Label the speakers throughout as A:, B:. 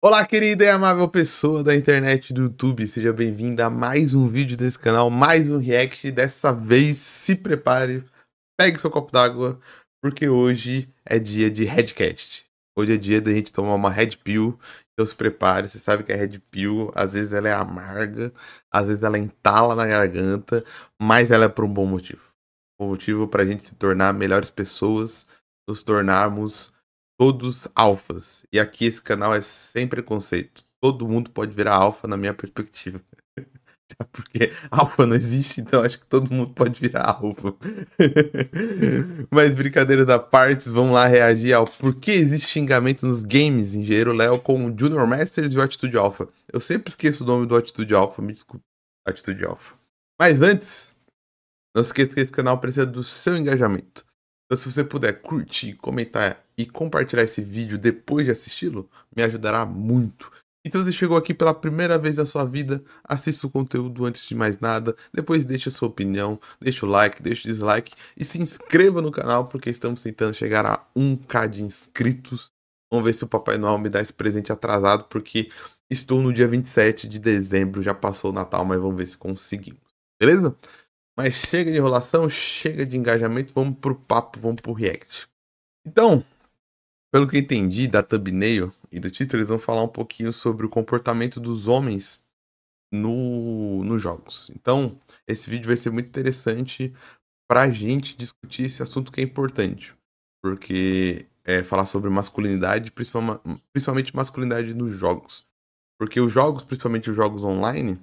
A: Olá, querida e amável pessoa da internet do YouTube, seja bem-vinda a mais um vídeo desse canal, mais um react. Dessa vez, se prepare, pegue seu copo d'água, porque hoje é dia de Redcast. Hoje é dia da gente tomar uma Red Pill, então se prepare. Você sabe que a Red Pill, às vezes ela é amarga, às vezes ela entala na garganta, mas ela é por um bom motivo. Um motivo para a gente se tornar melhores pessoas, nos tornarmos todos alfas. E aqui esse canal é sem preconceito. Todo mundo pode virar alfa na minha perspectiva. Porque alfa não existe, então acho que todo mundo pode virar alfa. Mas brincadeiras à parte, vamos lá reagir ao porquê existe xingamento nos games. Engenheiro Léo com o Junior Masters e o Atitude Alpha. Eu sempre esqueço o nome do Atitude Alpha, me desculpe. Atitude Alpha. Mas antes, não se esqueça que esse canal precisa do seu engajamento. Então, se você puder curtir, comentar e compartilhar esse vídeo depois de assisti-lo, me ajudará muito. E se você chegou aqui pela primeira vez na sua vida, assista o conteúdo antes de mais nada, depois deixe a sua opinião, deixe o like, deixe o dislike e se inscreva no canal porque estamos tentando chegar a 1k de inscritos. Vamos ver se o Papai Noel me dá esse presente atrasado porque estou no dia 27 de dezembro, já passou o Natal, mas vamos ver se conseguimos. Beleza? Mas chega de enrolação, chega de engajamento, vamos pro papo, vamos pro react. Então, pelo que eu entendi da thumbnail e do título, eles vão falar um pouquinho sobre o comportamento dos homens nos jogos. Então, esse vídeo vai ser muito interessante pra gente discutir esse assunto que é importante. Porque é falar sobre masculinidade, principalmente masculinidade nos jogos. Porque os jogos, principalmente os jogos online,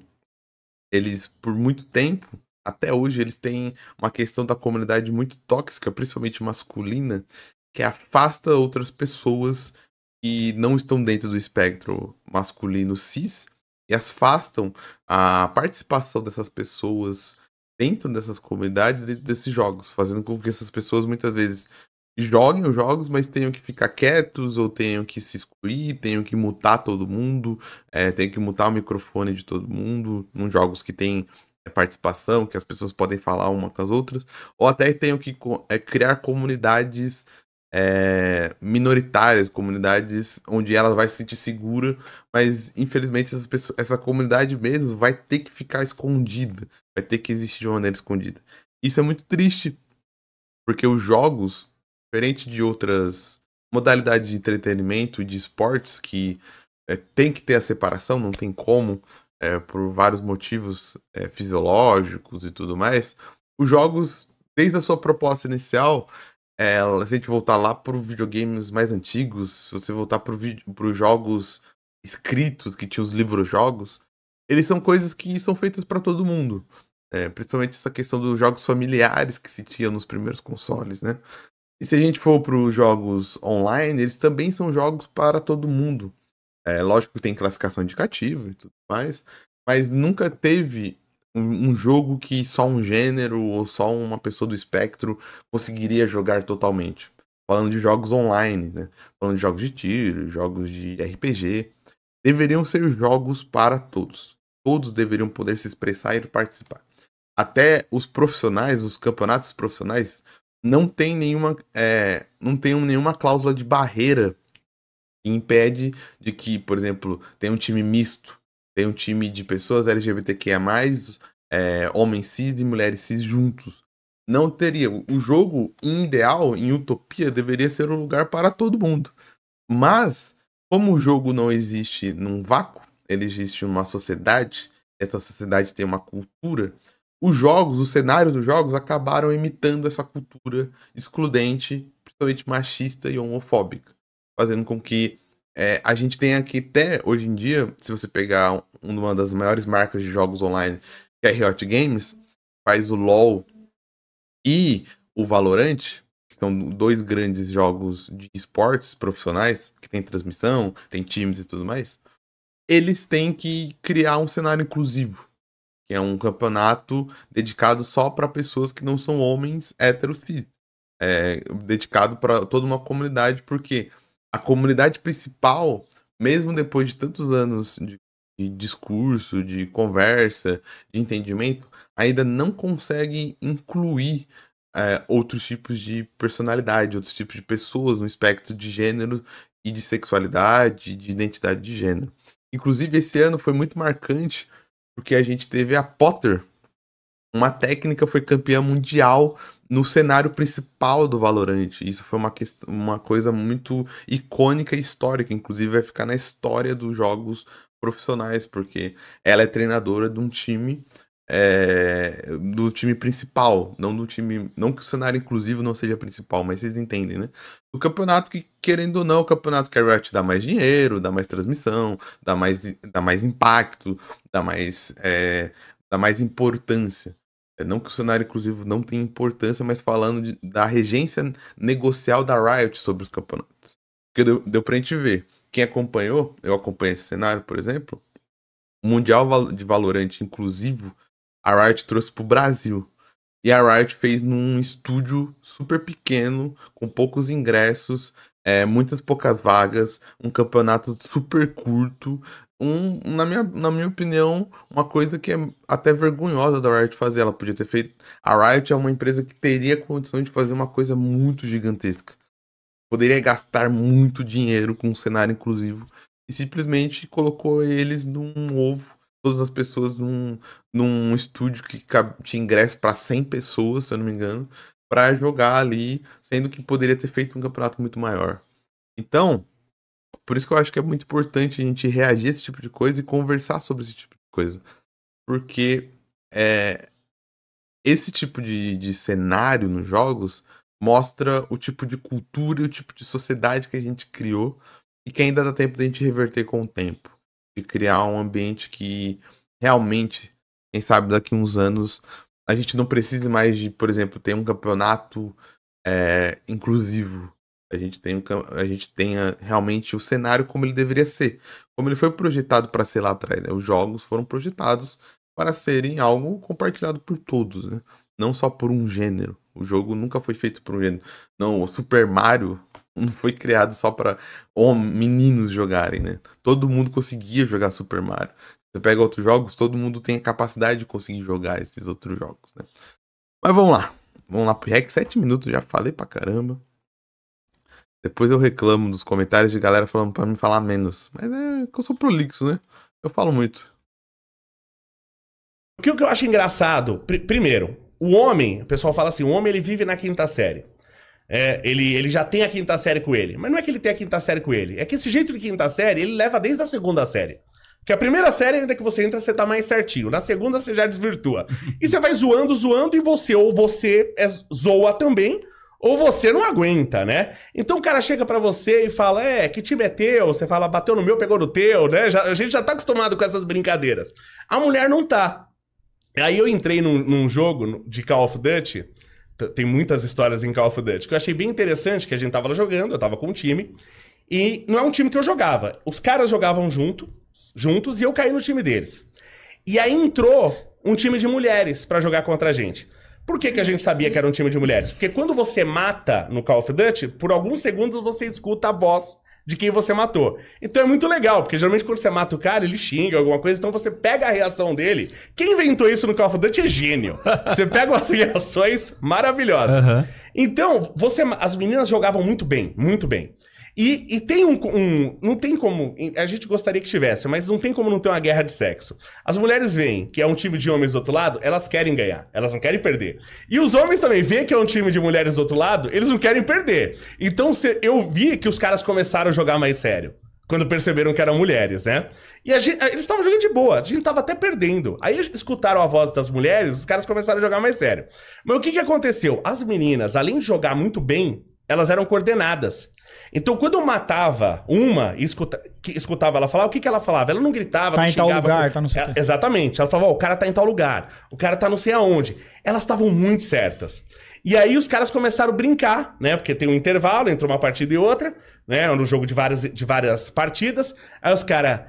A: eles, por muito tempo, até hoje, eles têm uma questão da comunidade muito tóxica, principalmente masculina, que afasta outras pessoas que não estão dentro do espectro masculino cis e afastam a participação dessas pessoas dentro dessas comunidades, dentro desses jogos, fazendo com que essas pessoas muitas vezes joguem os jogos, mas tenham que ficar quietos ou tenham que se excluir, tenham que mutar todo mundo, tenham que mutar o microfone de todo mundo, nos jogos que tem participação, que as pessoas podem falar uma com as outras, ou até tenham que criar comunidades minoritárias, comunidades onde ela vai se sentir segura, mas infelizmente essa comunidade mesmo vai ter que ficar escondida, vai ter que existir de uma maneira escondida. Isso é muito triste, porque os jogos, diferente de outras modalidades de entretenimento e de esportes, que tem que ter a separação, não tem como, por vários motivos fisiológicos e tudo mais, os jogos, desde a sua proposta inicial, se a gente voltar lá para os videogames mais antigos, se você voltar para os jogos escritos, que tinha os livros-jogos, eles são coisas que são feitas para todo mundo. Principalmente essa questão dos jogos familiares que se tinha nos primeiros consoles, né? E se a gente for para os jogos online, eles também são jogos para todo mundo. Lógico que tem classificação indicativa e tudo mais, mas nunca teve um jogo que só um gênero ou só uma pessoa do espectro conseguiria jogar totalmente. Falando de jogos online, né? Falando de jogos de tiro, jogos de RPG, deveriam ser jogos para todos. Todos deveriam poder se expressar e participar. Até os profissionais, os campeonatos profissionais, não tem nenhuma cláusula de barreira que impede de que, por exemplo, tem um time misto, tem um time de pessoas LGBTQIA+, homens cis e mulheres cis juntos. Não teria. O jogo, em ideal, em utopia, deveria ser um lugar para todo mundo. Mas, como o jogo não existe num vácuo, ele existe numa sociedade, essa sociedade tem uma cultura, os jogos, os cenários dos jogos acabaram imitando essa cultura excludente, principalmente machista e homofóbica, fazendo com que a gente tenha aqui até hoje em dia, se você pegar uma das maiores marcas de jogos online, que é a Riot Games, faz o LoL e o Valorant, que são dois grandes jogos de esportes profissionais, que tem transmissão, tem times e tudo mais, eles têm que criar um cenário inclusivo, que é um campeonato dedicado só para pessoas que não são homens héteros cis. Dedicado para toda uma comunidade, porque a comunidade principal, mesmo depois de tantos anos de discurso, de conversa, de entendimento, ainda não consegue incluir outros tipos de personalidade, outros tipos de pessoas no espectro de gênero e de sexualidade, de identidade de gênero. Inclusive, esse ano foi muito marcante, porque a gente teve a Potter, uma técnica, foi campeã mundial no cenário principal do Valorant. Isso foi uma coisa muito icônica e histórica, inclusive vai ficar na história dos jogos profissionais, porque ela é treinadora de um time, do time principal, não do time, não que o cenário inclusivo não seja principal, mas vocês entendem, né? O campeonato que, querendo ou não, o campeonato que a Riot dá mais dinheiro, dá mais transmissão, dá mais impacto, dá mais importância. Não que o cenário inclusivo não tenha importância, mas falando da regência negocial da Riot sobre os campeonatos. Porque deu pra gente ver. Quem acompanhou, eu acompanhei esse cenário, por exemplo, o Mundial de Valorant inclusivo, a Riot trouxe pro Brasil. E a Riot fez num estúdio super pequeno, com poucos ingressos, muitas poucas vagas, um campeonato super curto. Na minha opinião, uma coisa que é até vergonhosa da Riot fazer. Ela podia ter feito. A Riot é uma empresa que teria condição de fazer uma coisa muito gigantesca. Poderia gastar muito dinheiro com um cenário inclusivo. E simplesmente colocou eles num ovo. Todas as pessoas num estúdio que tinha ingresso para 100 pessoas, se eu não me engano, para jogar ali, sendo que poderia ter feito um campeonato muito maior. Então, por isso que eu acho que é muito importante a gente reagir a esse tipo de coisa e conversar sobre esse tipo de coisa. Porque esse tipo de cenário nos jogos mostra o tipo de cultura e o tipo de sociedade que a gente criou e que ainda dá tempo da gente reverter com o tempo. De criar um ambiente que realmente, quem sabe daqui a uns anos, a gente não precise mais de, por exemplo, ter um campeonato inclusivo. A gente tenha realmente o cenário como ele deveria ser. Como ele foi projetado para ser lá atrás. Né? Os jogos foram projetados para serem algo compartilhado por todos, né? Não só por um gênero. O jogo nunca foi feito por um gênero. Não, o Super Mario não foi criado só para meninos jogarem, né? Todo mundo conseguia jogar Super Mario. Você pega outros jogos, todo mundo tem a capacidade de conseguir jogar esses outros jogos, né? Mas vamos lá. Vamos lá pro React. 7 minutos, já falei pra caramba. Depois eu reclamo dos comentários de galera falando pra me falar menos. Mas é que eu sou prolixo, né? Eu falo muito.
B: O que eu acho engraçado, primeiro, o homem, o pessoal fala assim, o homem ele vive na quinta série. Ele já tem a quinta série com ele. Mas não é que ele tem a quinta série com ele. É que esse jeito de quinta série, ele leva desde a segunda série. Porque a primeira série, ainda que você entra, você tá mais certinho. Na segunda, você já desvirtua. E você vai zoando, e você zoa também, ou você não aguenta, né? Então o cara chega pra você e fala, que time é teu? Você fala, bateu no meu, pegou no teu, né? A gente já tá acostumado com essas brincadeiras. A mulher não tá. Aí eu entrei num jogo de Call of Duty, tem muitas histórias em Call of Duty, que eu achei bem interessante, que a gente tava jogando, eu tava com um time, e não é um time que eu jogava. Os caras jogavam juntos e eu caí no time deles. E aí entrou um time de mulheres pra jogar contra a gente. Por que a gente sabia que era um time de mulheres? Porque quando você mata no Call of Duty, por alguns segundos você escuta a voz de quem você matou. Então é muito legal, porque geralmente quando você mata o cara, ele xinga alguma coisa, então você pega a reação dele. Quem inventou isso no Call of Duty é gênio. Você pega umas reações maravilhosas. Uhum. Então, as meninas jogavam muito bem, muito bem. E tem não tem como, a gente gostaria que tivesse, mas não tem como não ter uma guerra de sexo. As mulheres veem que é um time de homens do outro lado, elas querem ganhar, elas não querem perder. E os homens também veem que é um time de mulheres do outro lado, eles não querem perder. Então eu vi que os caras começaram a jogar mais sério, quando perceberam que eram mulheres, né? E eles estavam jogando de boa, a gente tava até perdendo. Aí escutaram a voz das mulheres, os caras começaram a jogar mais sério. Mas o que aconteceu? As meninas, além de jogar muito bem, elas eram coordenadas. Então, quando eu matava uma e escutava ela falar, o que ela falava? Ela não gritava,
C: tá em tal lugar, tá não sei o quê.
B: Exatamente. Ela falava, o cara tá em tal lugar, o cara tá não sei aonde. Elas estavam muito certas. E aí os caras começaram a brincar, né? Porque tem um intervalo entre uma partida e outra, né? No jogo de várias partidas. Aí os caras,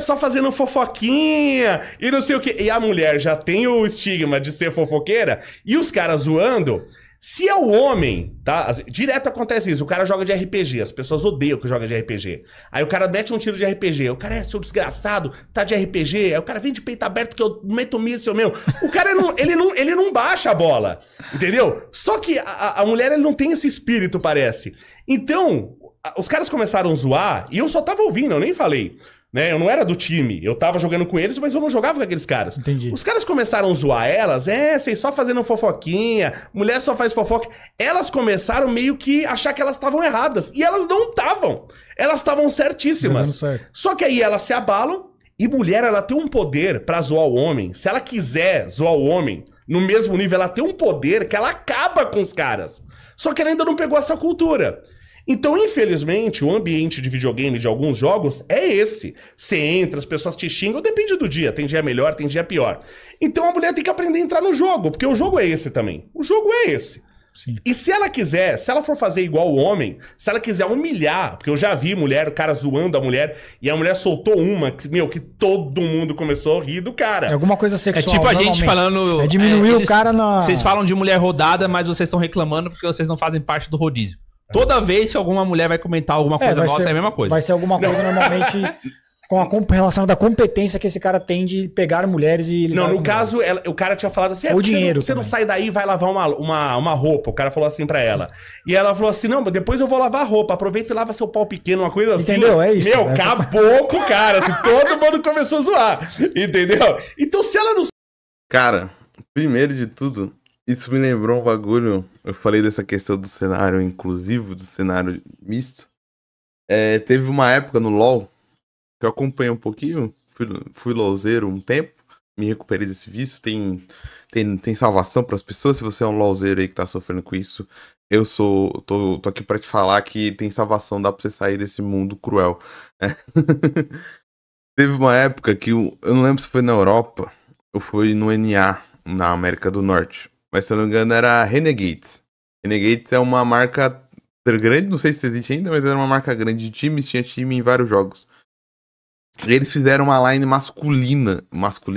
B: só fazendo fofoquinha e não sei o quê. E a mulher já tem o estigma de ser fofoqueira e os caras zoando. Se é o homem, tá? Direto acontece isso. O cara joga de RPG. As pessoas odeiam que joga de RPG. Aí o cara mete um tiro de RPG. O cara seu desgraçado, tá de RPG. Aí o cara vem de peito aberto que eu meto míssil mesmo. O cara, ele não baixa a bola. Entendeu? Só que a mulher, ele não tem esse espírito, parece. Então, os caras começaram a zoar e eu só tava ouvindo, eu nem falei. Né? Eu não era do time, eu tava jogando com eles, mas eu não jogava com aqueles caras.
C: Entendi.
B: Os caras começaram a zoar elas, vocês só fazendo fofoquinha, mulher só faz fofoca. Elas começaram meio que achar que elas estavam erradas. E elas não estavam. Elas estavam certíssimas.
C: Certo.
B: Só que aí elas se abalam e mulher, ela tem um poder pra zoar o homem. Se ela quiser zoar o homem no mesmo nível, ela tem um poder que ela acaba com os caras. Só que ela ainda não pegou essa cultura. Então, infelizmente, o ambiente de videogame de alguns jogos é esse. Você entra, as pessoas te xingam, depende do dia. Tem dia melhor, tem dia pior. Então a mulher tem que aprender a entrar no jogo, porque o jogo é esse também. O jogo é esse.
C: Sim.
B: E se ela quiser, se ela for fazer igual o homem, se ela quiser humilhar, porque eu já vi mulher, o cara zoando a mulher, e a mulher soltou uma, que todo mundo começou a rir do cara.
C: É alguma coisa sexual.
D: É tipo a gente falando...
C: diminuir o cara na...
D: Vocês falam de mulher rodada, mas vocês estão reclamando porque vocês não fazem parte do rodízio. Toda vez que alguma mulher vai comentar alguma coisa nossa, é a mesma coisa.
C: Vai ser alguma coisa normalmente com relacionada à competência que esse cara tem de pegar mulheres e...
B: Não, no caso, o cara tinha falado assim...
C: O dinheiro
B: você não sai daí e vai lavar uma roupa. O cara falou assim pra ela. E ela falou assim, não, depois eu vou lavar a roupa. Aproveita e lava seu pau pequeno, uma coisa assim.
C: Entendeu? É isso.
B: Meu, acabou com o cara. Assim, todo mundo começou a zoar. Entendeu? Então, se ela não...
A: Cara, primeiro de tudo... Isso me lembrou um bagulho. Eu falei dessa questão do cenário inclusivo, do cenário misto. Teve uma época no LoL que eu acompanhei um pouquinho. Fui LoLzeiro um tempo. Me recuperei desse vício. Tem salvação para as pessoas. Se você é um LoLzeiro aí que tá sofrendo com isso, tô aqui para te falar que tem salvação. Dá pra você sair desse mundo cruel. Teve uma época que eu não lembro se foi na Europa ou foi no NA, na América do Norte. Mas se eu não me engano era Renegades. Renegades é uma marca grande, não sei se existe ainda, mas era uma marca grande de times, tinha time em vários jogos. E eles fizeram uma line masculina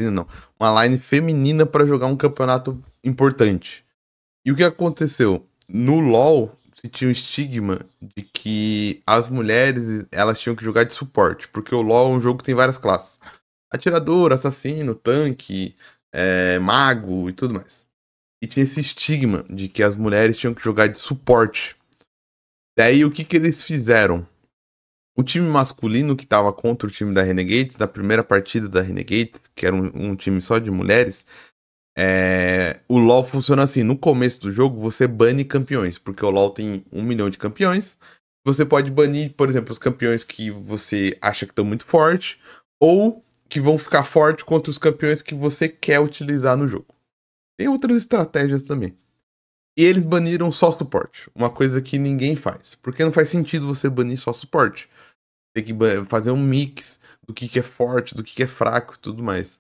A: não, uma line feminina para jogar um campeonato importante. E o que aconteceu? No LoL se tinha um estigma de que as mulheres, elas tinham que jogar de suporte, porque o LoL é um jogo que tem várias classes. Atirador, assassino, tanque, mago e tudo mais. E tinha esse estigma de que as mulheres tinham que jogar de suporte. Daí o que eles fizeram? O time masculino que tava contra o time da Renegades, da primeira partida da Renegades, que era um time só de mulheres, o LoL funciona assim, no começo do jogo você bane campeões, porque o LoL tem 1 milhão de campeões. Você pode banir, por exemplo, os campeões que você acha que estão muito fortes, ou que vão ficar fortes contra os campeões que você quer utilizar no jogo. Tem outras estratégias também. E eles baniram só suporte. Uma coisa que ninguém faz. Porque não faz sentido você banir só suporte. Tem que fazer um mix do que é forte, do que é fraco e tudo mais.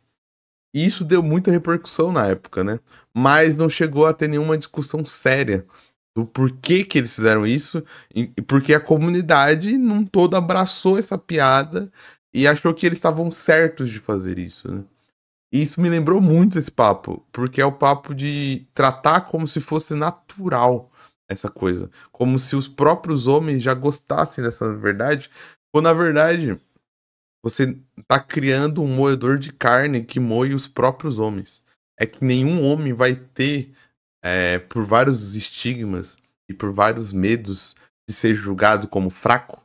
A: E isso deu muita repercussão na época, né? Mas não chegou a ter nenhuma discussão séria do porquê que eles fizeram isso. E porque a comunidade num todo abraçou essa piada e achou que eles estavam certos de fazer isso, né? E isso me lembrou muito esse papo, porque é o papo de tratar como se fosse natural essa coisa. Como se os próprios homens já gostassem dessa verdade, quando na verdade você tá criando um moedor de carne que moe os próprios homens. É que nenhum homem vai ter, por vários estigmas e por vários medos de ser julgado como fraco,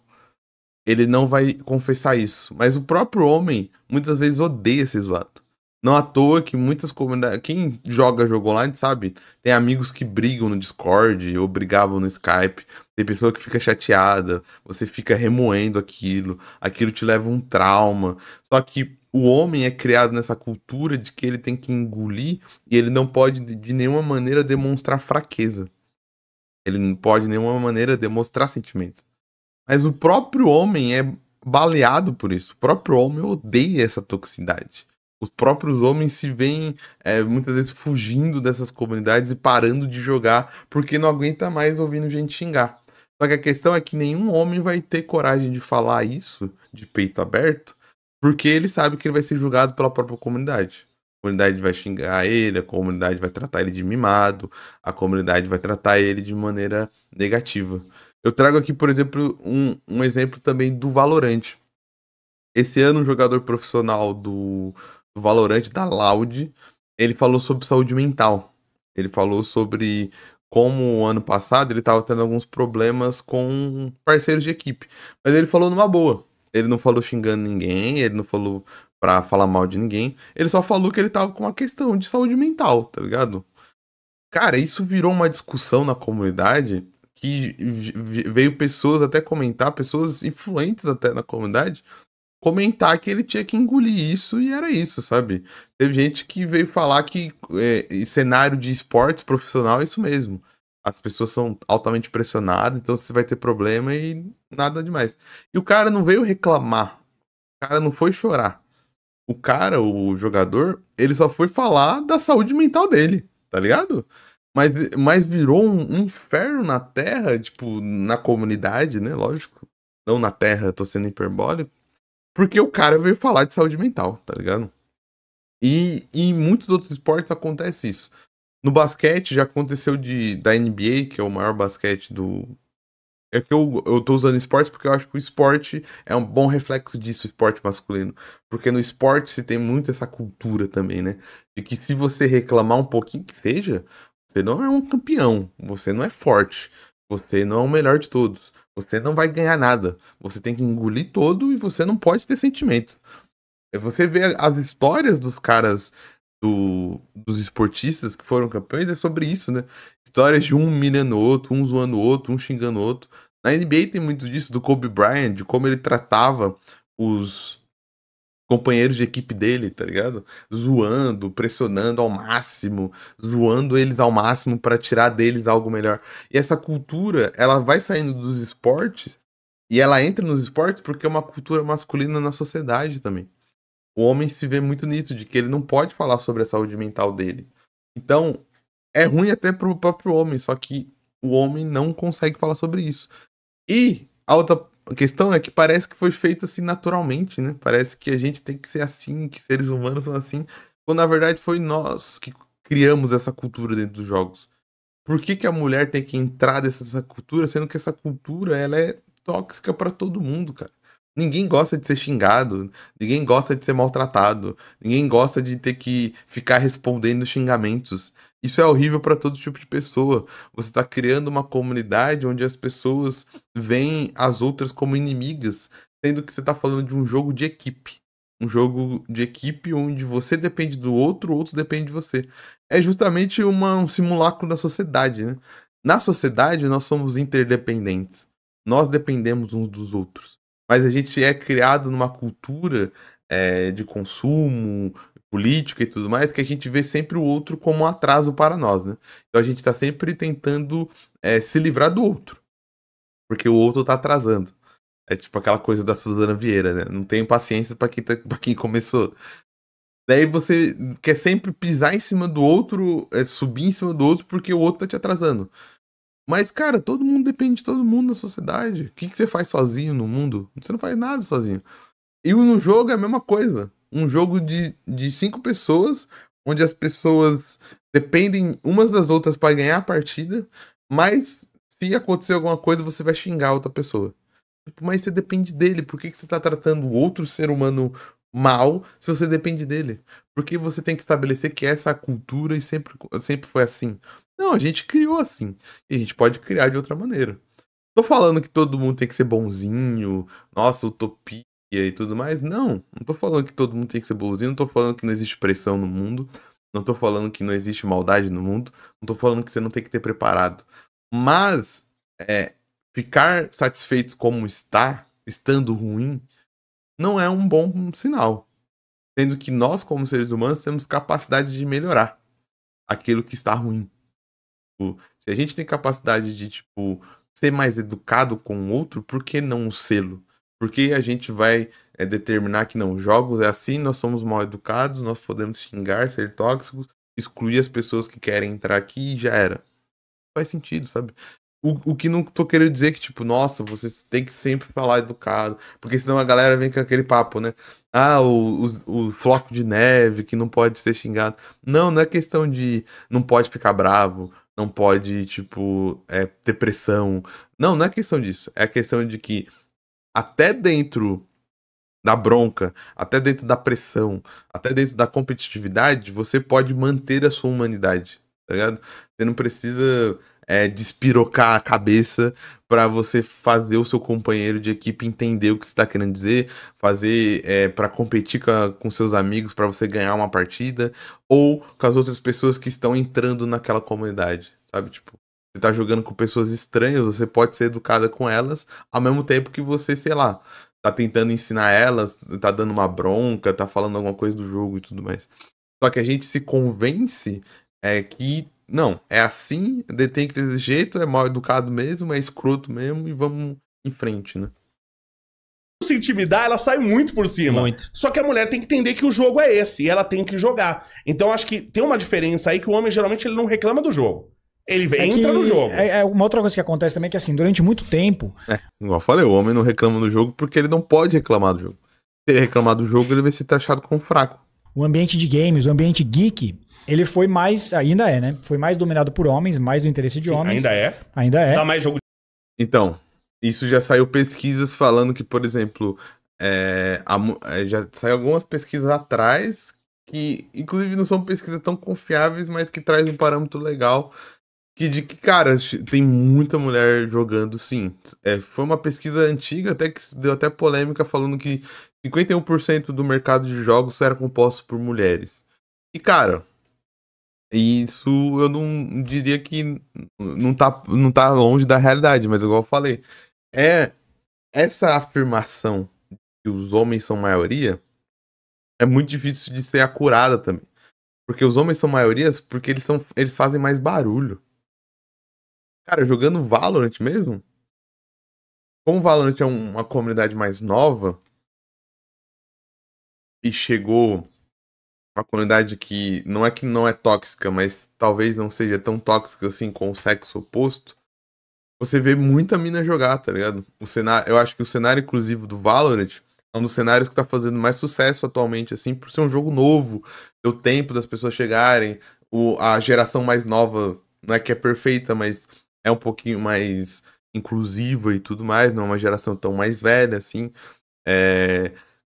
A: ele não vai confessar isso. Mas o próprio homem muitas vezes odeia ser zoado. Não à toa que muitas comunidades... Quem joga jogo online sabe, tem amigos que brigam no Discord ou brigavam no Skype. Tem pessoa que fica chateada, você fica remoendo aquilo te leva um trauma. Só que o homem é criado nessa cultura de que ele tem que engolir e ele não pode de nenhuma maneira demonstrar fraqueza. Ele não pode de nenhuma maneira demonstrar sentimentos. Mas o próprio homem é baleado por isso. O próprio homem odeia essa toxicidade. Os próprios homens se veem muitas vezes fugindo dessas comunidades e parando de jogar porque não aguenta mais ouvindo gente xingar. Só que a questão é que nenhum homem vai ter coragem de falar isso de peito aberto porque ele sabe que ele vai ser julgado pela própria comunidade. A comunidade vai xingar ele, a comunidade vai tratar ele de mimado, a comunidade vai tratar ele de maneira negativa. Eu trago aqui, por exemplo, um exemplo também do Valorant. Esse ano, um jogador profissional do Valorant, da Loud, ele falou sobre saúde mental. Ele falou sobre como ano passado ele tava tendo alguns problemas com parceiros de equipe. Mas ele falou numa boa. Ele não falou xingando ninguém, ele não falou pra falar mal de ninguém. Ele só falou que ele tava com uma questão de saúde mental, tá ligado? Cara, isso virou uma discussão na comunidade que veio pessoas até comentar, pessoas influentes até na comunidade, comentar que ele tinha que engolir isso e era isso, sabe? Teve gente que veio falar que em cenário de esportes profissional é isso mesmo. As pessoas são altamente pressionadas, então você vai ter problema e nada demais. E o cara não veio reclamar, o cara não foi chorar. O cara, o jogador, ele só foi falar da saúde mental dele, tá ligado? Mas virou um inferno na Terra, tipo, na comunidade, né? Lógico. Não na Terra, tô sendo hiperbólico. Porque o cara veio falar de saúde mental, tá ligado? E em muitos outros esportes acontece isso. No basquete já aconteceu da NBA, que é o maior basquete do. É que eu tô usando esporte porque eu acho que o esporte é um bom reflexo disso, o esporte masculino. Porque no esporte se tem muito essa cultura também, né? De que se você reclamar um pouquinho que seja, você não é um campeão, você não é forte, você não é o melhor de todos, você não vai ganhar nada. Você tem que engolir todo e você não pode ter sentimentos. Você vê as histórias dos caras dos esportistas que foram campeões, é sobre isso, né? Histórias de um humilhando o outro, um zoando o outro, um xingando o outro. Na NBA tem muito disso, do Kobe Bryant, de como ele tratava os companheiros de equipe dele, tá ligado? Zoando, pressionando ao máximo, zoando eles ao máximo para tirar deles algo melhor. E essa cultura, ela vai saindo dos esportes e ela entra nos esportes porque é uma cultura masculina na sociedade também. O homem se vê muito nisso, de que ele não pode falar sobre a saúde mental dele. Então, é ruim até pro próprio homem, só que o homem não consegue falar sobre isso. E a outra questão é que parece que foi feito assim naturalmente, né? Parece que a gente tem que ser assim, que seres humanos são assim, quando na verdade foi nós que criamos essa cultura dentro dos jogos. Por que a mulher tem que entrar nessa cultura, sendo que essa cultura ela é tóxica pra todo mundo, cara? Ninguém gosta de ser xingado, ninguém gosta de ser maltratado, ninguém gosta de ter que ficar respondendo xingamentos. Isso é horrível pra todo tipo de pessoa. Você tá criando uma comunidade onde as pessoas veem as outras como inimigas, sendo que você tá falando de um jogo de equipe. Um jogo de equipe onde você depende do outro, o outro depende de você. É justamente um simulacro da sociedade, né? Na sociedade, nós somos interdependentes. Nós dependemos uns dos outros. Mas a gente é criado numa cultura de consumo, política e tudo mais, que a gente vê sempre o outro como um atraso para nós, né? Então a gente tá sempre tentando se livrar do outro. Porque o outro tá atrasando. É tipo aquela coisa da Suzana Vieira, né? Não tenho paciência pra quem começou. Daí você quer sempre pisar em cima do outro, subir em cima do outro, porque o outro tá te atrasando. Mas, cara, todo mundo depende de todo mundo na sociedade. O que você faz sozinho no mundo? Você não faz nada sozinho. E no jogo é a mesma coisa. Um jogo de 5 pessoas, onde as pessoas dependem umas das outras para ganhar a partida, mas se acontecer alguma coisa, você vai xingar a outra pessoa. Mas você depende dele. Por que você tá tratando o outro ser humano mal se você depende dele? Porque você tem que estabelecer que essa cultura e sempre foi assim. Não, a gente criou assim. E a gente pode criar de outra maneira. Tô falando que todo mundo tem que ser bonzinho, nossa, utopia e tudo mais. Não tô falando que todo mundo tem que ser bonzinho, não tô falando que não existe pressão no mundo, não tô falando que não existe maldade no mundo, não tô falando que você não tem que ter preparado. Mas ficar satisfeito como está, estando ruim, não é um bom sinal. Sendo que nós, como seres humanos, temos capacidade de melhorar aquilo que está ruim. Se a gente tem capacidade de, tipo, ser mais educado com o outro, por que não o selo? Porque a gente vai determinar que não, jogos é assim, nós somos mal educados, nós podemos xingar, ser tóxicos, excluir as pessoas que querem entrar aqui e já era. Faz sentido, sabe? O que não tô querendo dizer que, tipo, nossa, você tem que sempre falar educado, porque senão a galera vem com aquele papo, né? Ah, o floco de neve que não pode ser xingado. Não é questão de não pode ficar bravo, não pode, tipo, ter pressão. Não é questão disso. É a questão de que até dentro da bronca, até dentro da pressão, até dentro da competitividade, você pode manter a sua humanidade, tá ligado? Você não precisa despirocar a cabeça pra você fazer o seu companheiro de equipe entender o que você tá querendo dizer, fazer pra competir com seus amigos pra você ganhar uma partida, ou com as outras pessoas que estão entrando naquela comunidade, sabe? Tipo, você tá jogando com pessoas estranhas, você pode ser educada com elas, ao mesmo tempo que você, sei lá, tá tentando ensinar elas, tá dando uma bronca, tá falando alguma coisa do jogo e tudo mais. Só que a gente se convence que não, é assim, tem que ter desse jeito, é mal educado mesmo, é escroto mesmo e vamos em frente, né?
B: Se intimidar, ela sai muito por cima.
D: Muito.
B: Só que a mulher tem que entender que o jogo é esse e ela tem que jogar. Então acho que tem uma diferença aí que o homem geralmente ele não reclama do jogo. Ele entra no jogo.
C: Uma outra coisa que acontece também é que assim, durante muito tempo...
A: Igual eu falei, o homem não reclama do jogo porque ele não pode reclamar do jogo. Se ele reclamar do jogo, ele vai ser taxado como fraco.
C: O ambiente de games, o ambiente geek, ele foi mais, ainda é, né? Foi mais dominado por homens, mais do interesse de
B: Sim,
C: homens.
B: ainda é.
C: Ainda é.
B: Dá mais jogo.
A: Então, isso já saiu pesquisas falando que, por exemplo, já saiu algumas pesquisas atrás que, inclusive, não são pesquisas tão confiáveis, mas que traz um parâmetro legal de que, cara, tem muita mulher jogando, sim. Foi uma pesquisa antiga, até que deu até polêmica, falando que 51% do mercado de jogos era composto por mulheres. E, cara, isso eu não diria que não tá longe da realidade, mas igual eu falei, essa afirmação de que os homens são maioria é muito difícil de ser acurada também. Porque os homens são maiorias porque eles fazem mais barulho. Cara, jogando Valorant mesmo, como o Valorant é uma comunidade mais nova e chegou uma comunidade que não é tóxica, mas talvez não seja tão tóxica assim com o sexo oposto, você vê muita mina jogar, tá ligado? Eu acho que o cenário inclusivo do Valorant é um dos cenários que tá fazendo mais sucesso atualmente, assim, por ser um jogo novo, deu tempo das pessoas chegarem, a geração mais nova, não é que é perfeita, mas é um pouquinho mais inclusiva e tudo mais, não é uma geração tão mais velha, assim.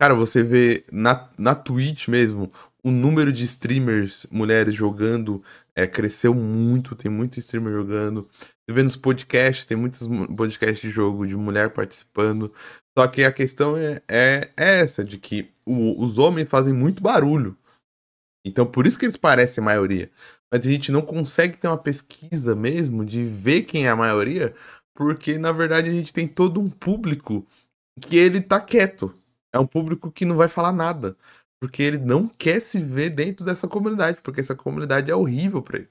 A: Cara, você vê na Twitch mesmo, o número de streamers, mulheres jogando, cresceu muito, tem muito streamer jogando. Você vê nos podcasts, tem muitos podcasts de jogo de mulher participando. Só que a questão é essa, de que os homens fazem muito barulho. Então por isso que eles parecem a maioria. Mas a gente não consegue ter uma pesquisa mesmo de ver quem é a maioria, porque na verdade a gente tem todo um público que ele tá quieto. É um público que não vai falar nada, porque ele não quer se ver dentro dessa comunidade, porque essa comunidade é horrível pra ele.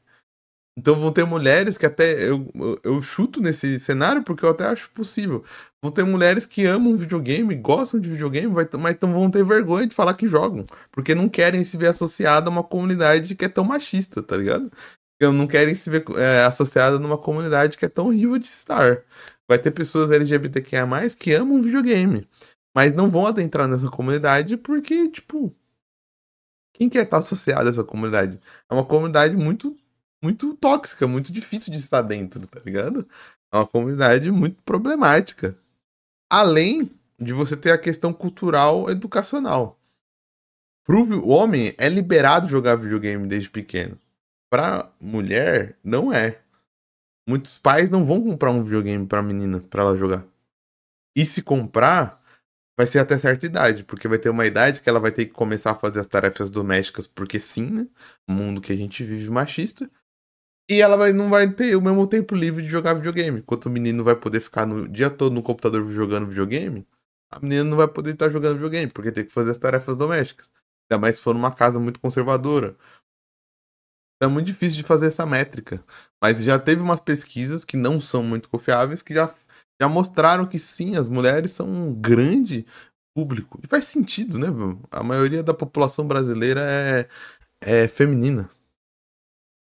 A: Então vão ter mulheres que até eu chuto nesse cenário porque eu até acho possível. Vão ter mulheres que amam videogame, gostam de videogame, mas vão ter vergonha de falar que jogam, porque não querem se ver associada a uma comunidade que é tão machista, tá ligado? Não querem se ver associada numa comunidade que é tão horrível de estar. Vai ter pessoas LGBTQIA+, que amam videogame, mas não vão adentrar nessa comunidade porque, tipo, quem quer estar associado a essa comunidade? É uma comunidade muito tóxica, muito difícil de estar dentro, tá ligado? É uma comunidade muito problemática. Além de você ter a questão cultural educacional. Pro homem, é liberado jogar videogame desde pequeno. Pra mulher, não é. Muitos pais não vão comprar um videogame pra menina, pra ela jogar. E se comprar, vai ser até certa idade, porque vai ter uma idade que ela vai ter que começar a fazer as tarefas domésticas, porque sim, né? O mundo que a gente vive machista. E ela não vai ter o mesmo tempo livre de jogar videogame. Enquanto o menino vai poder ficar no dia todo no computador jogando videogame, a menina não vai poder estar jogando videogame, porque tem que fazer as tarefas domésticas. Ainda mais se for numa casa muito conservadora. Então é muito difícil de fazer essa métrica. Mas já teve umas pesquisas que não são muito confiáveis, que já mostraram que sim, as mulheres são um grande público. E faz sentido, né? A maioria da população brasileira é feminina.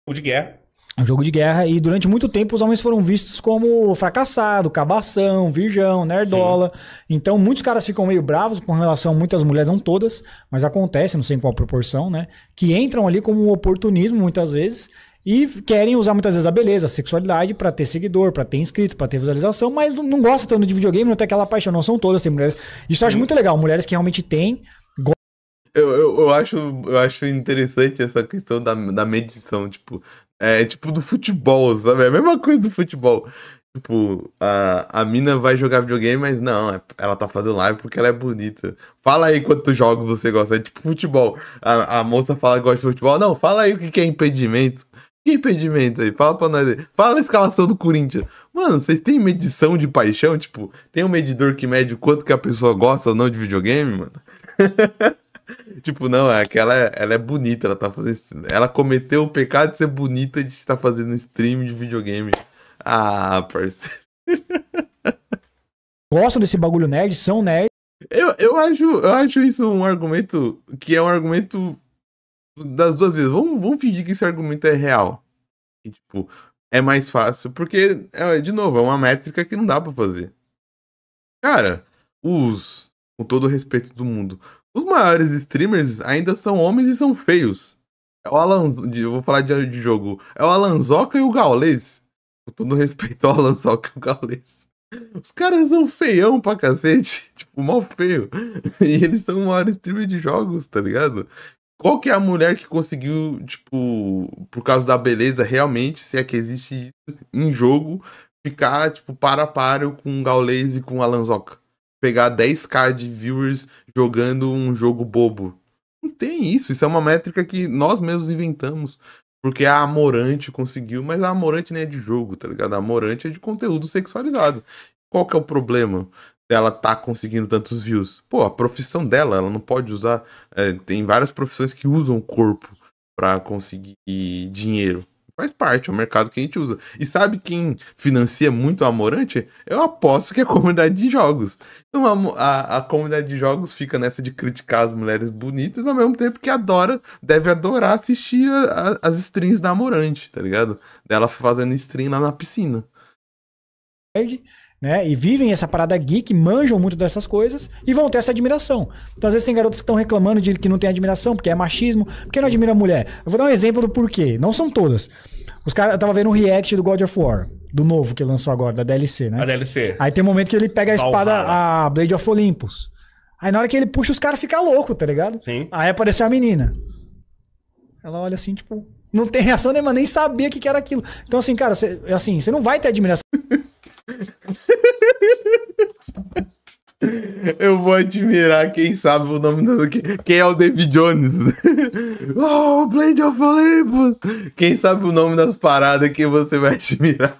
B: De guerra.
C: Um jogo de guerra, e durante muito tempo os homens foram vistos como fracassado, cabação, virgão, nerdola. Sim. Então muitos caras ficam meio bravos com relação a muitas mulheres, não todas, mas acontece, não sei em qual proporção, né? Que entram ali como um oportunismo muitas vezes e querem usar muitas vezes a beleza, a sexualidade pra ter seguidor, pra ter inscrito, pra ter visualização, mas não gostam tanto de videogame, não tem aquela paixão, não são todas, tem mulheres. Isso eu acho muito legal, mulheres que realmente têm.
A: Eu acho interessante essa questão da medição, tipo, É tipo do futebol, sabe? É a mesma coisa do futebol. Tipo, a mina vai jogar videogame, mas não, ela tá fazendo live porque ela é bonita. Fala aí quantos jogos você gosta. É tipo futebol. A moça fala que gosta de futebol. Não, fala aí o que é impedimento. O que é impedimento aí? Fala pra nós aí. Fala a escalação do Corinthians. Mano, vocês têm medição de paixão? Tipo, tem um medidor que mede o quanto que a pessoa gosta ou não de videogame, mano? Tipo, não, é que ela é bonita, ela tá fazendo. Ela cometeu o pecado de ser bonita de estar fazendo stream de videogame. Ah, parceiro.
C: Gostam desse bagulho nerd, são nerd.
A: Eu acho isso um argumento que é um argumento das duas vezes. Vamos fingir que esse argumento é real. E, tipo, é mais fácil, porque, de novo, é uma métrica que não dá pra fazer. Cara, com todo o respeito do mundo, os maiores streamers ainda são homens e são feios. É o Alan, eu vou falar de jogo. É o Alanzoca e o Gaules. Com todo respeito ao Alanzoca e o Gaules. Os caras são feião pra cacete. Tipo, mal feio. E eles são o maior streamer de jogos, tá ligado? Qual que é a mulher que conseguiu, tipo, por causa da beleza, realmente, se é que existe isso, em jogo, ficar, tipo, para a páreo com o Gaules e com o Alanzoca? Pegar 10k de viewers jogando um jogo bobo. Não tem isso. Isso é uma métrica que nós mesmos inventamos. Porque a Amorante conseguiu, mas a Amorante não é de jogo, tá ligado? A Amorante é de conteúdo sexualizado. Qual que é o problema dela tá conseguindo tantos views? Pô, a profissão dela, ela não pode usar... tem várias profissões que usam o corpo pra conseguir dinheiro. Faz parte, é um mercado que a gente usa. E sabe quem financia muito a Amorante? Eu aposto que é a comunidade de jogos. Então a comunidade de jogos fica nessa de criticar as mulheres bonitas, ao mesmo tempo que deve adorar assistir as streams da Amorante, tá ligado? Dela fazendo stream lá na piscina.
C: Né? E vivem essa parada geek, manjam muito dessas coisas e vão ter essa admiração. Então, às vezes, tem garotos que estão reclamando de que não tem admiração, porque é machismo, porque não admira a mulher. Eu vou dar um exemplo do porquê. Não são todas. Os caras, eu tava vendo um react do God of War, do novo que lançou agora, da DLC, né?
B: A DLC.
C: Aí tem um momento que ele pega a espada,
B: Valhalla.
C: a Blade of Olympus. Aí na hora que ele puxa, os caras ficam loucos, tá ligado?
B: Sim.
C: Aí apareceu a menina. Ela olha assim, tipo, não tem reação nenhuma, nem sabia o que era aquilo. Então, assim, cara, você não vai ter admiração.
A: Eu vou admirar quem sabe o nome quem é o David Jones. Oh, Blade of Olympus. Quem sabe o nome das paradas que você vai admirar.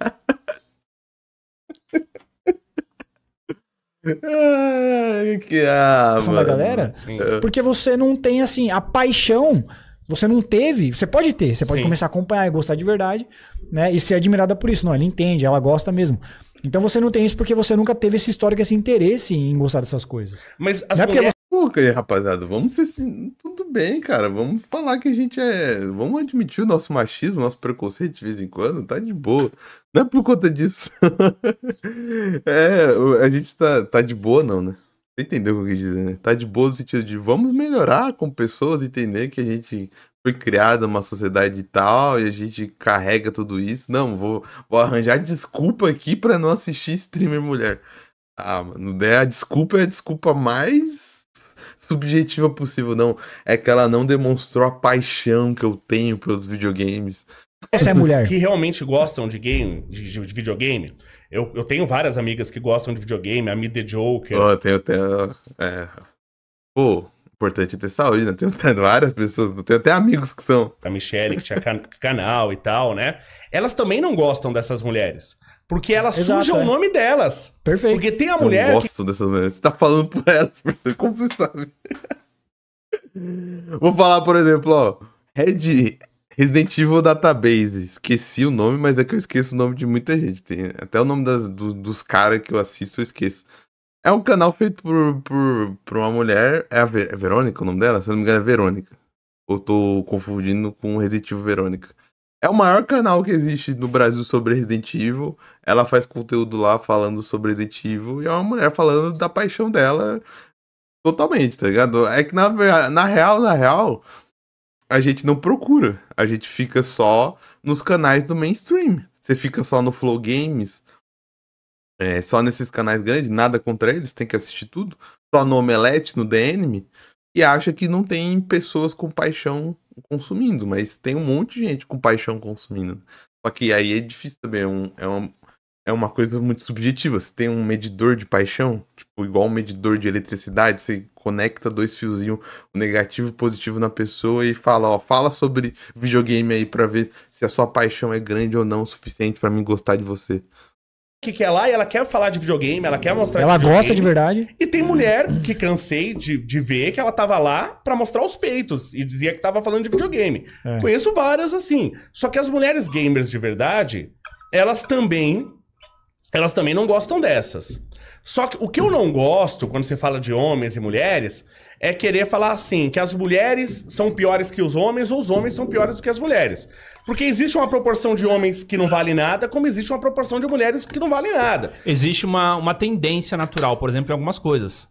C: Da galera, porque você não tem, assim, a paixão. Você não teve, você pode ter, você pode começar a acompanhar e gostar de verdade, né? E ser admirada por isso. Não, ela entende, ela gosta mesmo. Então você não tem isso porque você nunca teve esse histórico, esse interesse em gostar dessas coisas.
B: Mas as
C: não é
B: mulheres...
A: Pô, rapaziada, vamos ser assim, tudo bem, cara. Vamos falar que a gente vamos admitir o nosso machismo, o nosso preconceito de vez em quando, tá de boa. Não é por conta disso. A gente tá de boa, não, né? Você entendeu o que eu quis dizer, né? Tá de boa no sentido de vamos melhorar com pessoas, entender que a gente foi criado numa sociedade e tal, e a gente carrega tudo isso. Não, vou arranjar desculpa aqui pra não assistir streamer mulher. Ah, mano, a desculpa é a desculpa mais subjetiva possível, não. É que ela não demonstrou a paixão que eu tenho pelos videogames.
C: Essa é a mulher.
B: Que realmente gostam de game, de videogame. Eu tenho várias amigas que gostam de videogame, a Me The Joker.
A: Oh, Pô, importante ter saúde, né? Tenho várias pessoas, tenho até amigos que são.
B: A Michelle, que tinha canal e tal, né? Elas também não gostam dessas mulheres. Porque elas sujam o nome delas.
C: Perfeito.
B: Porque tem a mulher.
A: Eu gosto dessas mulheres. Você tá falando por elas, parceiro. Como você sabe? Vou falar, por exemplo, ó. Resident Evil Database. Esqueci o nome, mas é que eu esqueço o nome de muita gente. Tem até o nome dos caras que eu assisto, eu esqueço. É um canal feito por uma mulher. É Verônica o nome dela? Se eu não me engano, é Verônica. Ou tô confundindo com Resident Evil Verônica. É o maior canal que existe no Brasil sobre Resident Evil. Ela faz conteúdo lá falando sobre Resident Evil. E é uma mulher falando da paixão dela totalmente, tá ligado? É que na real, a gente não procura. A gente fica só nos canais do mainstream. Você fica só no Flow Games, só nesses canais grandes, nada contra eles, tem que assistir tudo. Só no Omelete, no The Enemy, e acha que não tem pessoas com paixão consumindo, mas tem um monte de gente com paixão consumindo. Só que aí é difícil também, é uma coisa muito subjetiva. Você tem um medidor de paixão, tipo, igual um medidor de eletricidade, você conecta dois fiozinhos, o negativo e o positivo na pessoa e fala, ó, fala sobre videogame aí pra ver se a sua paixão é grande ou não o suficiente pra mim gostar de você.
B: Que quer lá e ela quer falar de videogame, ela quer mostrar
C: Ela
B: videogame.
C: gosta de verdade.
B: E tem mulher que cansei de ver que ela tava lá pra mostrar os peitos e dizia que tava falando de videogame. Conheço várias assim. Só que as mulheres gamers de verdade, elas também não gostam dessas. Só que o que eu não gosto, quando você fala de homens e mulheres, é querer falar assim, que as mulheres são piores que os homens ou os homens são piores do que as mulheres. Porque existe uma proporção de homens que não vale nada, como existe uma proporção de mulheres que não vale nada.
D: Existe uma tendência natural, por exemplo, em algumas coisas.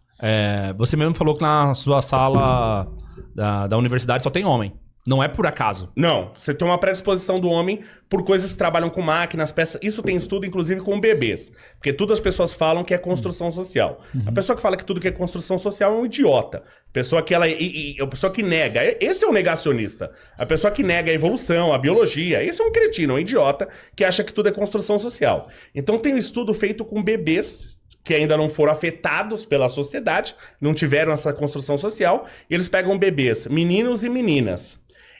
D: Você mesmo falou que na sua sala da universidade só tem homem. Não é por acaso.
B: Não, você tem uma predisposição do homem por coisas que trabalham com máquinas, peças. Isso tem estudo, inclusive, com bebês. Porque tudo as pessoas falam que é construção social. A pessoa que fala que tudo que é construção social é um idiota. A pessoa que a pessoa que nega. Esse é o negacionista. A pessoa que nega a evolução, a biologia. Esse é um cretino, um idiota que acha que tudo é construção social. Então tem um estudo feito com bebês que ainda não foram afetados pela sociedade, não tiveram essa construção social, e eles pegam bebês, meninos e meninas.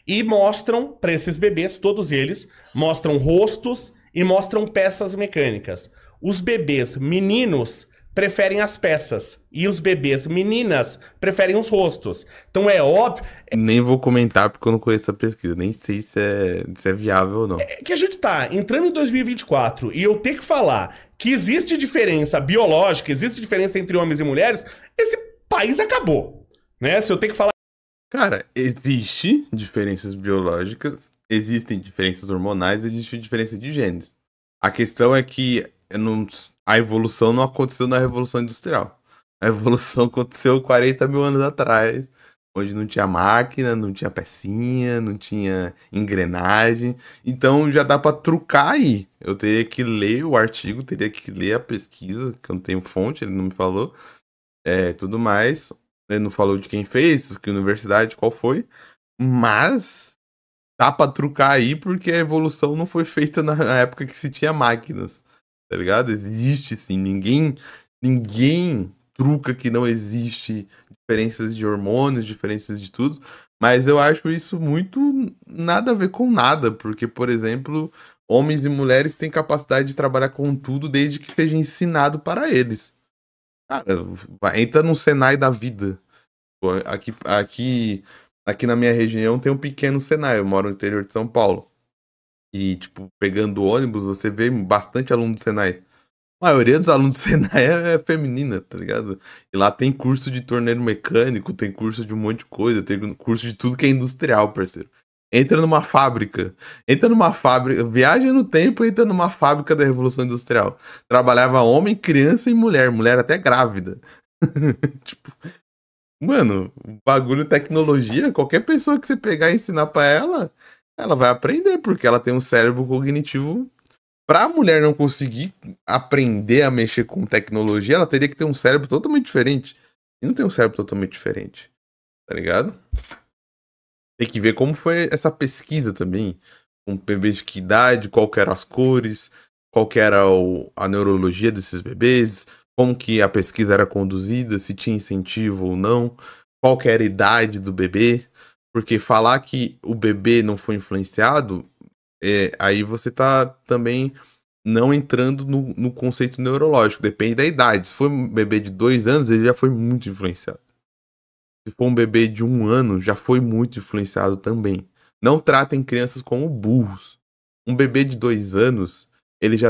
B: E mostram para esses bebês, todos eles, mostram rostos e mostram peças mecânicas. Os bebês meninos preferem as peças e os bebês meninas preferem os rostos. Então é óbvio...
A: Nem vou comentar porque eu não conheço a pesquisa, nem sei se é viável ou não.
B: É que a gente tá entrando em 2024 e eu ter que falar que existe diferença biológica, existe diferença entre homens e mulheres, esse país acabou, né? Se eu ter que falar...
A: Cara, existe diferenças biológicas, existem diferenças hormonais, existe diferença de genes. A questão é que a evolução não aconteceu na Revolução Industrial. A evolução aconteceu 40 mil anos atrás, onde não tinha máquina, não tinha pecinha, não tinha engrenagem. Então já dá pra trucar aí. Eu teria que ler o artigo, teria que ler a pesquisa, que eu não tenho fonte, ele não me falou, tudo mais. Ele não falou de quem fez, que universidade, qual foi. Mas dá pra trucar aí porque a evolução não foi feita na época que se tinha máquinas. Tá ligado? Existe sim. Ninguém truca que não existe diferenças de hormônios, diferenças de tudo. Mas eu acho isso muito nada a ver com nada. Porque, por exemplo, homens e mulheres têm capacidade de trabalhar com tudo desde que seja ensinado para eles. Cara, entra no Senai da vida. Aqui na minha região tem um pequeno Senai. Eu moro no interior de São Paulo. E, tipo, pegando ônibus, você vê bastante aluno do Senai. A maioria dos alunos do Senai é feminina, tá ligado? E lá tem curso de torneiro mecânico, tem curso de um monte de coisa, tem curso de tudo que é industrial, parceiro. Entra numa fábrica, viaja no tempo e entra numa fábrica da Revolução Industrial. Trabalhava homem, criança e mulher até grávida. Tipo, mano, bagulho tecnologia, qualquer pessoa que você pegar e ensinar pra ela vai aprender, porque ela tem um cérebro cognitivo. Pra mulher não conseguir aprender a mexer com tecnologia, ela teria que ter um cérebro totalmente diferente. E não tem um cérebro totalmente diferente, tá ligado? Tem que ver como foi essa pesquisa também. Com bebês de que idade, qual que eram as cores, qual que era a neurologia desses bebês, como que a pesquisa era conduzida, se tinha incentivo ou não, qual que era a idade do bebê. Porque falar que o bebê não foi influenciado, aí você tá também não entrando no conceito neurológico. Depende da idade. Se for um bebê de 2 anos, ele já foi muito influenciado. Se for um bebê de 1 ano, já foi muito influenciado também. Não tratem crianças como burros. Um bebê de 2 anos, ele já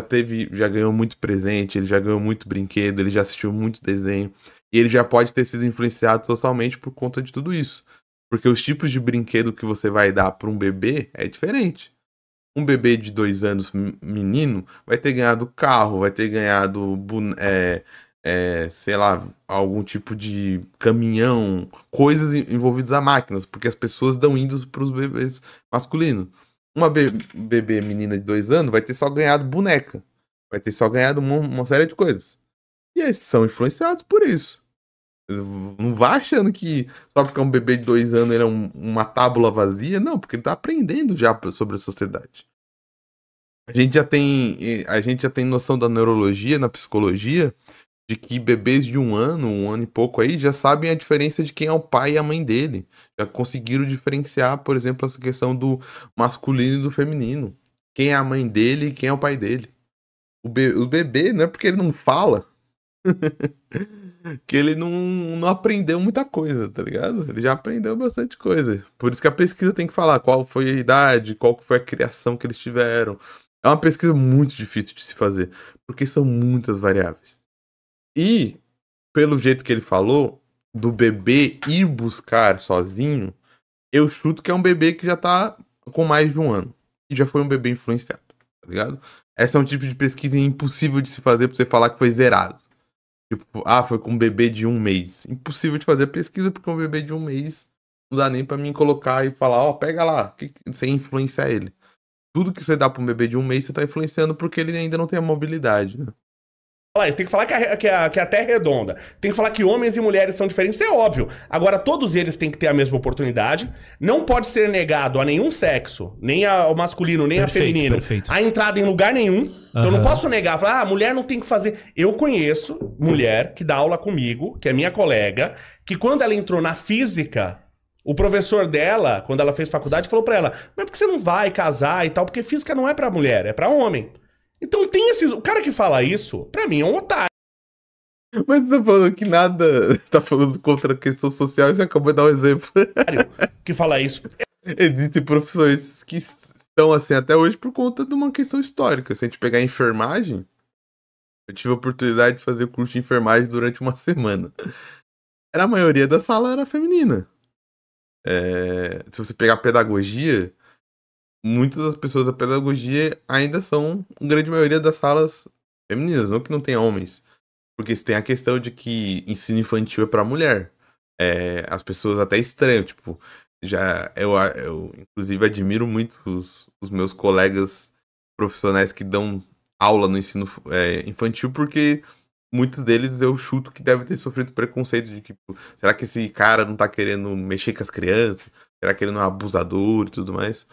A: ganhou muito presente, ele já ganhou muito brinquedo, ele já assistiu muito desenho. E ele já pode ter sido influenciado totalmente por conta de tudo isso. Porque os tipos de brinquedo que você vai dar para um bebê é diferente. Um bebê de 2 anos, menino, vai ter ganhado carro, vai ter ganhado, sei lá, algum tipo de caminhão, coisas envolvidas a máquinas, porque as pessoas dão indo para os bebês masculinos. Uma bebê menina de 2 anos vai ter só ganhado boneca, vai ter só ganhado uma série de coisas. E eles são influenciados por isso. Não vá achando que só porque é um bebê de 2 anos ele é uma tábula vazia. Não, porque ele tá aprendendo já sobre a sociedade. A gente já tem noção da neurologia, na psicologia, de que bebês de 1 ano e pouco aí, já sabem a diferença de quem é o pai e a mãe dele. Já conseguiram diferenciar, por exemplo, essa questão do masculino e do feminino. Quem é a mãe dele e quem é o pai dele. O bebê, não é porque ele não fala que ele não aprendeu muita coisa, tá ligado? Ele já aprendeu bastante coisa. Por isso que a pesquisa tem que falar qual foi a idade, qual foi a criação que eles tiveram. É uma pesquisa muito difícil de se fazer, porque são muitas variáveis. E, pelo jeito que ele falou, do bebê ir buscar sozinho, eu chuto que é um bebê que já tá com mais de 1 ano. E já foi um bebê influenciado, tá ligado? Essa é um tipo de pesquisa impossível de se fazer pra você falar que foi zerado. Tipo, foi com um bebê de 1 mês. Impossível de fazer pesquisa porque um bebê de 1 mês não dá nem pra mim colocar e falar, pega lá, sem influenciar ele. Tudo que você dá pra um bebê de 1 mês, você tá influenciando porque ele ainda não tem a mobilidade, né?
B: Tem que falar que a Terra é redonda. Tem que falar que homens e mulheres são diferentes, isso é óbvio. Agora, todos eles têm que ter a mesma oportunidade. Não pode ser negado a nenhum sexo, nem ao masculino, nem ao feminino, a entrada em lugar nenhum. Então, eu não posso negar, falar, a mulher não tem que fazer. Eu conheço mulher que dá aula comigo, que é minha colega, que quando ela entrou na física, o professor dela, quando ela fez faculdade, falou pra ela, mas por que você não vai casar e tal? Porque física não é pra mulher, é pra homem. Então tem esses... O cara que fala isso, pra mim, é um otário.
A: Mas você tá falando que nada... Você tá falando contra a questão social e você acabou de dar um exemplo.
B: Que fala isso.
A: Existem profissões que estão assim até hoje por conta de uma questão histórica. Se a gente pegar a enfermagem, eu tive a oportunidade de fazer curso de enfermagem durante uma semana. A maioria da sala era feminina. Se você pegar pedagogia... Muitas das pessoas da pedagogia ainda são, a grande maioria das salas femininas, não que não tenha homens. Porque se tem a questão de que ensino infantil é pra mulher. As pessoas até estranham, tipo, eu inclusive admiro muito os meus colegas profissionais que dão aula no ensino infantil, porque muitos deles eu chuto que devem ter sofrido preconceito de tipo, será que esse cara não tá querendo mexer com as crianças? Será que ele não é abusador e tudo mais?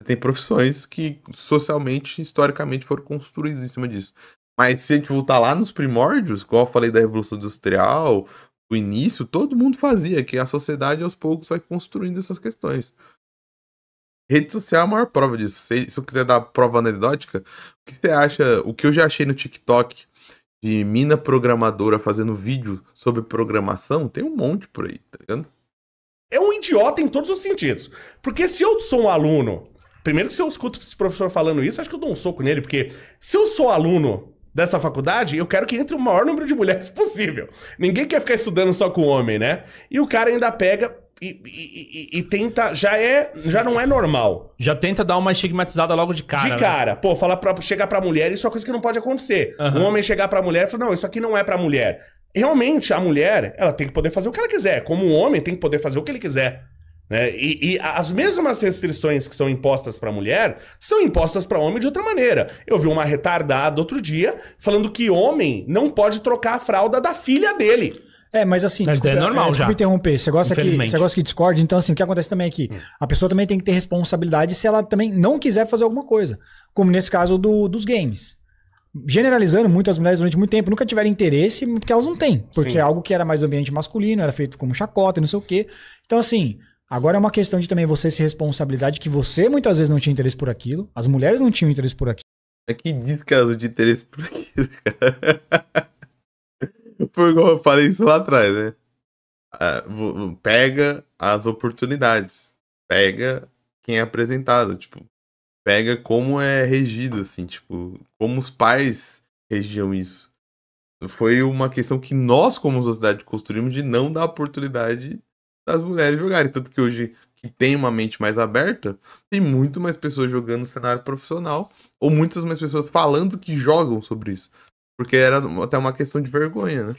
A: Tem profissões que socialmente, historicamente foram construídas em cima disso. Mas se a gente voltar lá nos primórdios, como eu falei da Revolução Industrial, o início, todo mundo fazia, que a sociedade aos poucos vai construindo essas questões. Rede social é a maior prova disso. Se eu quiser dar prova anedótica, o que você acha, o que eu já achei no TikTok de mina programadora fazendo vídeo sobre programação, tem um monte por aí, tá ligado?
B: É um idiota em todos os sentidos. Porque se eu sou um aluno... Primeiro que se eu escuto esse professor falando isso, acho que eu dou um soco nele, porque se eu sou aluno dessa faculdade, eu quero que entre o maior número de mulheres possível. Ninguém quer ficar estudando só com homem, né? E o cara ainda pega e tenta... Já não é normal.
D: Já tenta dar uma estigmatizada logo de cara.
B: De cara. Né? Pô, chegar pra mulher, isso é uma coisa que não pode acontecer. Um homem chegar pra mulher e falar, não, isso aqui não é pra mulher. Realmente, a mulher, ela tem que poder fazer o que ela quiser. Como um homem tem que poder fazer o que ele quiser. Né? E as mesmas restrições que são impostas pra mulher são impostas pra homem de outra maneira. Eu vi uma retardada outro dia falando que homem não pode trocar a fralda da filha dele.
C: Mas assim,
D: desculpa, é normal
C: desculpa
D: já.
C: Interromper. Você gosta que discorde, então assim, o que acontece também aqui? A pessoa também tem que ter responsabilidade se ela também não quiser fazer alguma coisa. Como nesse caso dos games. Generalizando, muitas mulheres durante muito tempo nunca tiveram interesse porque elas não têm. Porque é algo que era mais do ambiente masculino, era feito como chacota e não sei o quê. Então assim... Agora é uma questão de também você se responsabilizar de que você muitas vezes não tinha interesse por aquilo, as mulheres não tinham interesse por aquilo.
A: É que diz que elas não tinham interesse por aquilo, cara. Foi igual eu falei isso lá atrás, né? Pega as oportunidades. Pega quem é apresentado, tipo. Pega como é regido, assim, tipo. Como os pais regiam isso. Foi uma questão que nós, como sociedade, construímos de não dar oportunidade das mulheres jogarem. Tanto que hoje, que tem uma mente mais aberta, tem muito mais pessoas jogando no cenário profissional, ou muitas mais pessoas falando que jogam sobre isso. Porque era até uma questão de vergonha, né?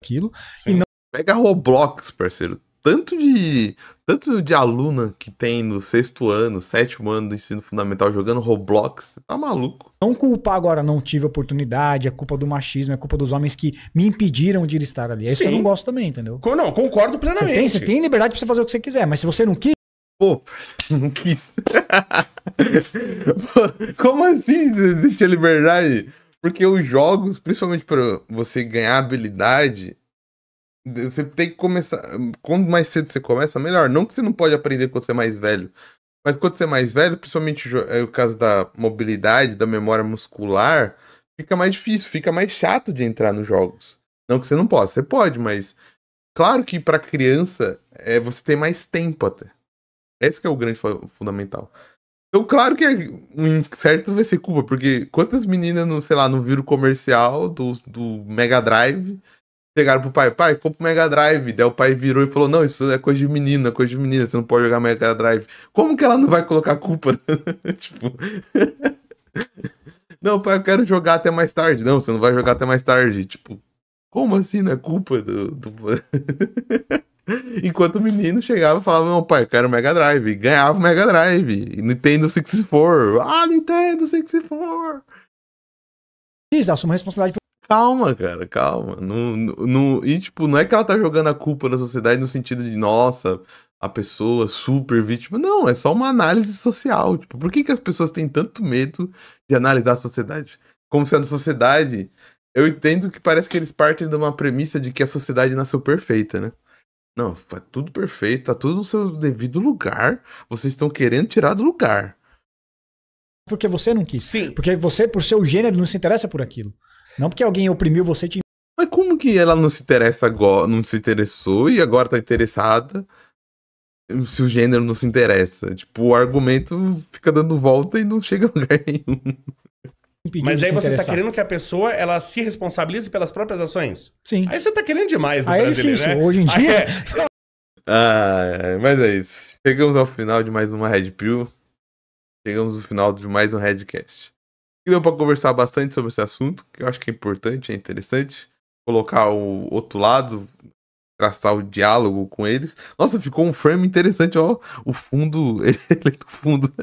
C: Aquilo.
A: E não... Pega Roblox, parceiro. tanto de aluna que tem no 6º ano, 7º ano do ensino fundamental jogando Roblox, tá maluco.
C: Não culpar agora, não tive oportunidade, é culpa do machismo, é culpa dos homens que me impediram de estar ali. É isso que eu
B: Sim.
C: não gosto também, entendeu?
B: Não, concordo plenamente.
C: Você tem liberdade pra você fazer o que você quiser, mas se você não quis,
A: Pô, não quis. Como assim deixa liberdade? Porque os jogos, principalmente pra você ganhar habilidade, você tem que começar. Quanto mais cedo você começa, melhor. Não que você não pode aprender quando você é mais velho. Mas quando você é mais velho, principalmente o caso da mobilidade, da memória muscular, fica mais difícil, fica mais chato de entrar nos jogos. Não que você não possa, você pode, mas claro que pra criança você tem mais tempo até. Esse que é o grande fundamental. Então, claro que um certo vai ser culpa, porque quantas meninas, sei lá, não viram o comercial do Mega Drive, chegaram pro pai, compra o Mega Drive. Daí o pai virou e falou, não, isso é coisa de menina, você não pode jogar Mega Drive. Como que ela não vai colocar culpa? Tipo... Não, pai, eu quero jogar até mais tarde. Não, você não vai jogar até mais tarde. Tipo, como assim, não é culpa do... Enquanto o menino chegava e falava, não, pai, eu quero Mega Drive. E ganhava o Mega Drive. E Nintendo 64. Ah, Nintendo 64.
C: isso, assume a responsabilidade.
A: Calma, cara, calma. E, tipo, não é que ela tá jogando a culpa na sociedade no sentido de, nossa, a pessoa super vítima. Não, é só uma análise social. Tipo, por que as pessoas têm tanto medo de analisar a sociedade? Como se a sociedade... Eu entendo que parece que eles partem de uma premissa de que a sociedade nasceu perfeita, né? Não, é tudo perfeito, tá tudo no seu devido lugar. Vocês estão querendo tirar do lugar.
C: Porque você não quis.
B: Sim.
C: Porque você, por seu gênero, não se interessa por aquilo. Não porque alguém oprimiu você.
A: Mas como que ela não se interessa agora, não se interessou e agora tá interessada se o gênero não se interessa? Tipo, o argumento fica dando volta e não chega a lugar nenhum.
B: Mas aí você tá querendo que a pessoa ela se responsabilize pelas próprias ações?
C: Sim.
B: Aí você tá querendo demais do
C: Aí é
B: brasileiro,
C: difícil.
B: né?
C: Hoje em dia...
A: Mas é isso. Chegamos ao final de mais uma Red Pill. Chegamos ao final de mais um Redcast. E deu pra conversar bastante sobre esse assunto, que eu acho que é importante, é interessante. Colocar o outro lado, traçar o diálogo com eles. Nossa, ficou um frame interessante, ó. O fundo, ele do fundo.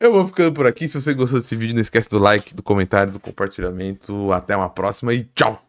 A: Eu vou ficando por aqui. Se você gostou desse vídeo, não esquece do like, do comentário, do compartilhamento. Até uma próxima e tchau!